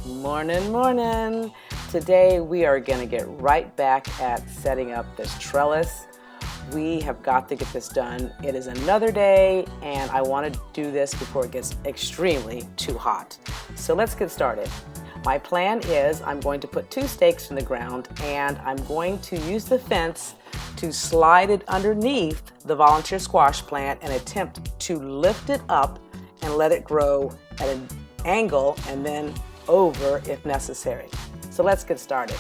Morning, morning. Today we are going to get right back at setting up this trellis. We have got to get this done. It is another day and I want to do this before it gets extremely too hot. So let's get started. My plan is I'm going to put 2 stakes in the ground and I'm going to use the fence to slide it underneath the volunteer squash plant and attempt to lift it up and let it grow at an angle and then over if necessary. So let's get started.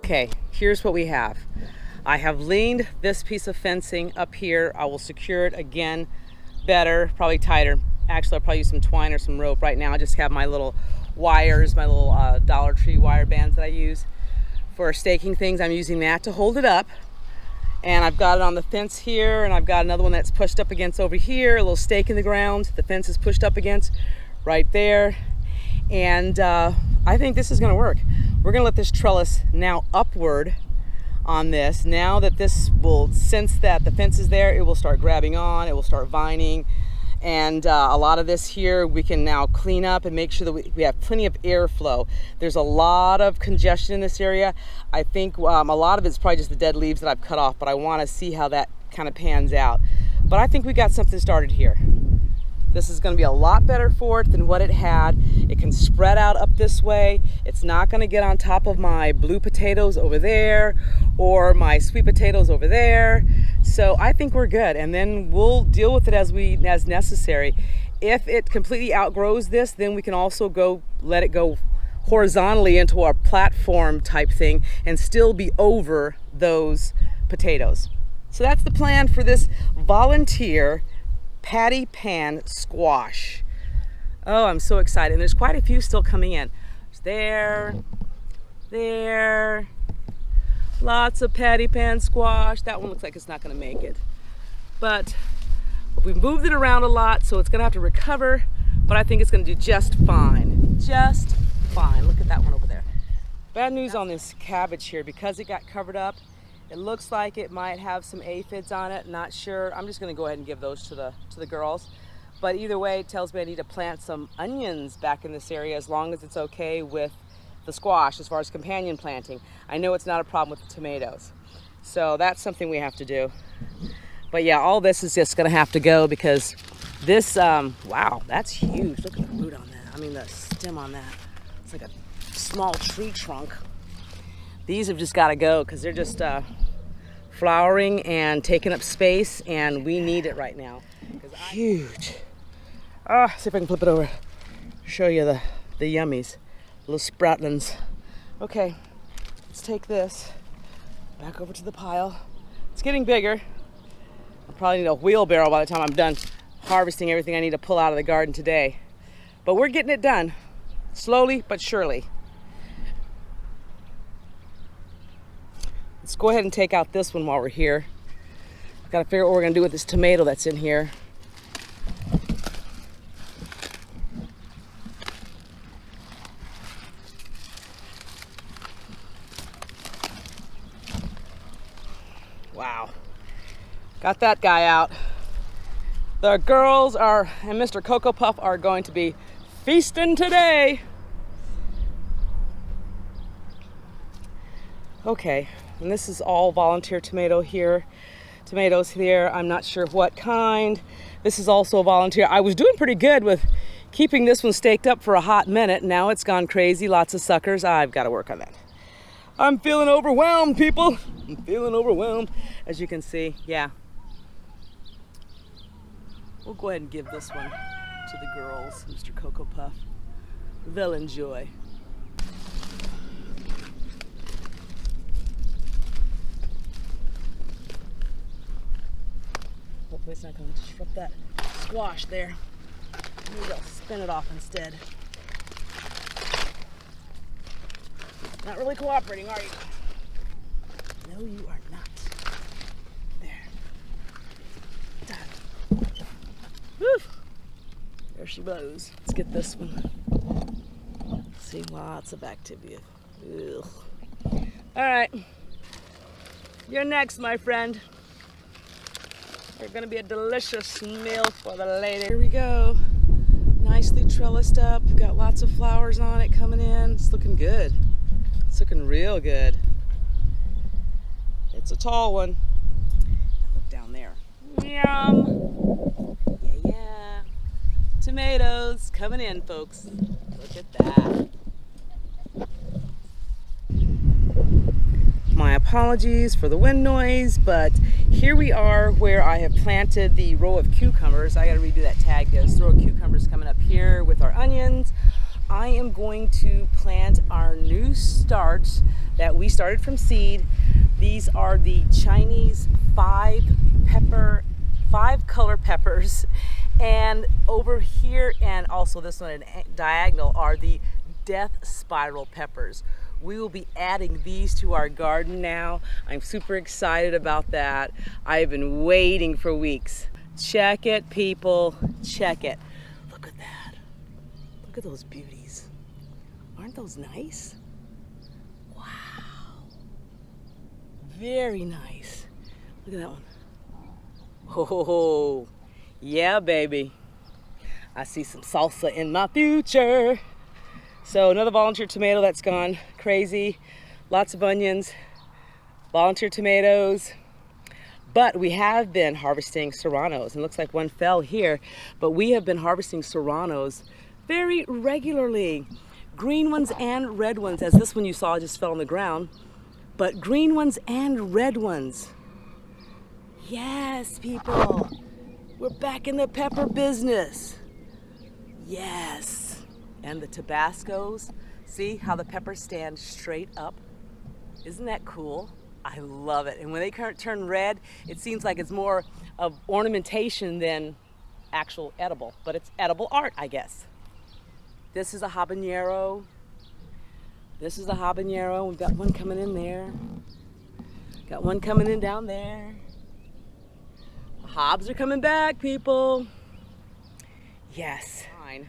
Okay, here's what we have. I have leaned this piece of fencing up here. I will secure it again better, probably tighter. Actually, I'll probably use some twine or some rope. Right now I just have my little wires, my little Dollar Tree wire bands that I use for staking things. I'm using that to hold it up. And I've got it on the fence here, and I've got another one that's pushed up against over here, a little stake in the ground. The fence is pushed up against right there. And I think this is gonna work. We're gonna let this trellis now upward on this. Now that this will sense that the fence is there, it will start grabbing on, it will start vining. And a lot of this here we can now clean up and make sure that we have plenty of airflow. There's a lot of congestion in this area. I think a lot of it's probably just the dead leaves that I've cut off, but I wanna see how that kind of pans out. But I think we got something started here. This is going to be a lot better for it than what it had. It can spread out up this way. It's not going to get on top of my blue potatoes over there or my sweet potatoes over there. So I think we're good, and then we'll deal with it as necessary. If it completely outgrows this, then we can also let it go horizontally into our platform type thing and still be over those potatoes. So that's the plan for this volunteer patty pan squash. Oh, I'm so excited. And there's quite a few still coming in. There's there. Lots of patty pan squash. That one looks like it's not gonna make it. But we've moved it around a lot, so it's gonna have to recover, but I think it's gonna do just fine. Just fine. Look at that one over there. Bad news on this cabbage here, because it got covered up, it looks like it might have some aphids on it, not sure. I'm just gonna go ahead and give those to the girls. But either way, it tells me I need to plant some onions back in this area as long as it's okay with the squash as far as companion planting. I know it's not a problem with the tomatoes. So that's something we have to do. But yeah, all this is just gonna have to go because this, wow, that's huge. Look at the root on that. I mean, the stem on that. It's like a small tree trunk. These have just got to go because they're just flowering and taking up space, and we need it right now. Huge. See if I can flip it over. Show you the yummies, little sproutlings. Okay, let's take this back over to the pile. It's getting bigger. I'll probably need a wheelbarrow by the time I'm done harvesting everything I need to pull out of the garden today. But we're getting it done, slowly but surely. Let's go ahead and take out this one while we're here. We've got to figure out what we're going to do with this tomato that's in here. Wow. Got that guy out. The girls and Mr. Cocoa Puff are going to be feasting today. Okay. And this is all volunteer tomatoes here. I'm not sure what kind. This is also a volunteer. I was doing pretty good with keeping this one staked up for a hot minute. Now it's gone crazy, lots of suckers. I've got to work on that. I'm feeling overwhelmed, people. I'm feeling overwhelmed. As you can see, yeah. We'll go ahead and give this one to the girls, Mr. Cocoa Puff. They'll enjoy. it's not going to disrupt that squash there. Maybe I'll spin it off instead. Not really cooperating, are you? No, you are not. There. Done. Woo! There she blows. Let's get this one. See, lots of activity. Ugh. All right. You're next, my friend. You're gonna be a delicious meal for the lady. Here we go. Nicely trellised up. Got lots of flowers on it coming in. It's looking good. It's looking real good. It's a tall one. Look down there. Yum. Yeah. Tomatoes coming in, folks. Look at that. My apologies for the wind noise, but here we are where I have planted the row of cucumbers. I gotta redo that tag. There's a row of cucumbers coming up here with our onions. I am going to plant our new starts that we started from seed. These are the Chinese five color peppers. And over here, and also this one at diagonal, are the death spiral peppers. We will be adding these to our garden now. I'm super excited about that. I've been waiting for weeks. Check it, people, check it. Look at that. Look at those beauties. Aren't those nice? Wow. Very nice. Look at that one. Oh, yeah, baby. I see some salsa in my future. So another volunteer tomato that's gone crazy. Lots of onions, volunteer tomatoes. But we have been harvesting serranos. And it looks like one fell here, but we have been harvesting serranos very regularly. Green ones and red ones, as this one you saw just fell on the ground, but green ones and red ones. Yes, people, we're back in the pepper business. Yes. And the Tabascos, see how the peppers stand straight up? Isn't that cool? I love it. And when they turn red, it seems like it's more of ornamentation than actual edible, but it's edible art, I guess. This is a habanero. This is a habanero. We've got one coming in there. Got one coming in down there. The hobs are coming back, people. Yes. Fine.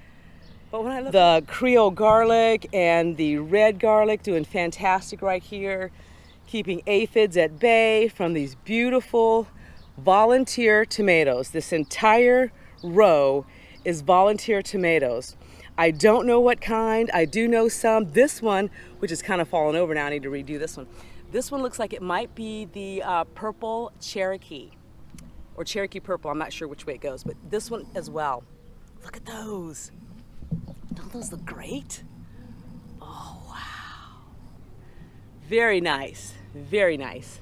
But when I look the Creole garlic and the red garlic doing fantastic right here, keeping aphids at bay from these beautiful volunteer tomatoes. This entire row is volunteer tomatoes. I don't know what kind. I do know some. This one, which is kind of fallen over now, I need to redo this one. This one looks like it might be the purple Cherokee or Cherokee purple. I'm not sure which way it goes, but this one as well. Look at those. Don't those look great? Oh, wow. Very nice, very nice.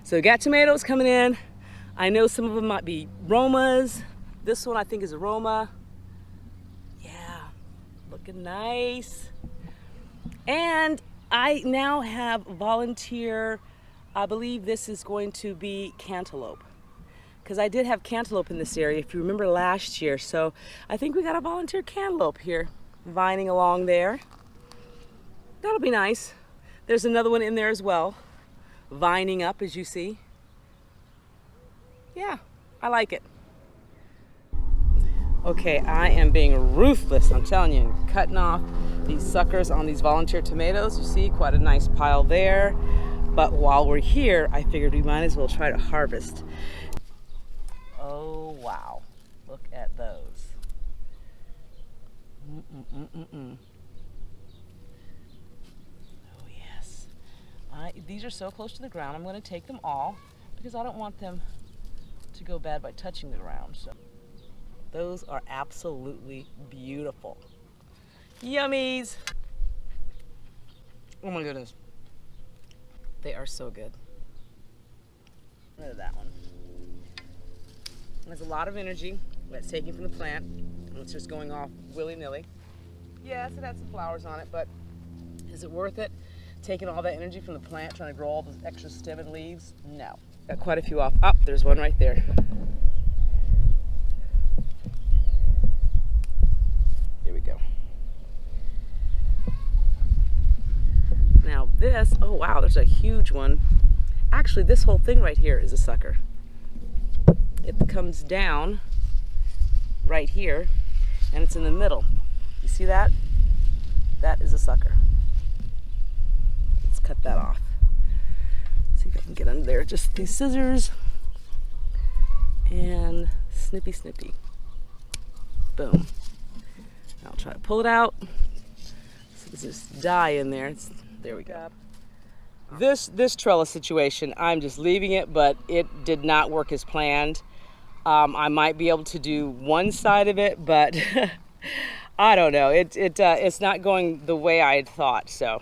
So we got tomatoes coming in. I know some of them might be Romas. This one I think is a Roma. Yeah, looking nice. And I now have volunteer, I believe this is going to be cantaloupe. Because I did have cantaloupe in this area, if you remember last year. So I think we got a volunteer cantaloupe here, vining along there. That'll be nice. There's another one in there as well, vining up, as you see. Yeah, I like it. Okay, I am being ruthless, I'm telling you, cutting off these suckers on these volunteer tomatoes. You see, quite a nice pile there. But while we're here, I figured we might as well try to harvest. Oh, wow. Look at those. Oh, yes. These are so close to the ground, I'm going to take them all because I don't want them to go bad by touching the ground. So those are absolutely beautiful. Yummies. Oh my goodness. They are so good. Look at that one. There's a lot of energy that's taken from the plant, and it's just going off willy-nilly. Yes, it had some flowers on it, but is it worth it? Taking all that energy from the plant, trying to grow all those extra stem and leaves? No. Got quite a few off. Oh, there's one right there. this, oh wow, there's a huge one. Actually, this whole thing right here is a sucker. It comes down right here and it's in the middle. You see that? That is a sucker. Let's cut that off. See if I can get under there. Just these scissors and snippy snippy. Boom. I'll try to pull it out. So there's this dye in there. There we go. This trellis situation, I'm just leaving it, but it did not work as planned. I might be able to do one side of it, but I don't know. It's not going the way I had thought, so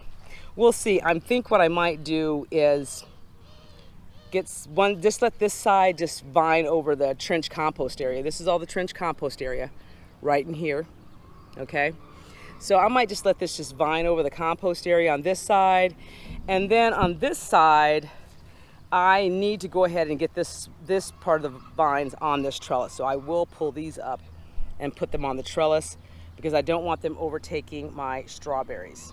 we'll see. I think what I might do is just let this side just vine over the trench compost area. This is all the trench compost area right in here, okay? So I might just let this just vine over the compost area on this side, and then on this side, I need to go ahead and get this part of the vines on this trellis. So I will pull these up and put them on the trellis because I don't want them overtaking my strawberries.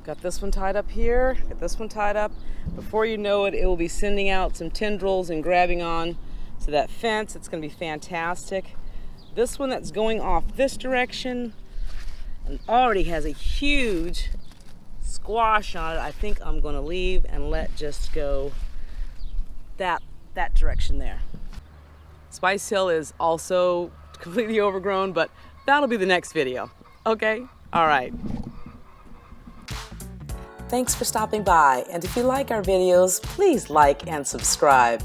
Got this one tied up here, got this one tied up. Before you know it, it will be sending out some tendrils and grabbing on to that fence. It's gonna be fantastic. This one that's going off this direction and already has a huge squash on it, I think I'm gonna leave and let just go that direction there. Spice Hill is also completely overgrown, but that'll be the next video, okay? All right. Thanks for stopping by, and if you like our videos, please like and subscribe.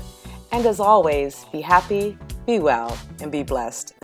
And as always, be happy, be well, and be blessed.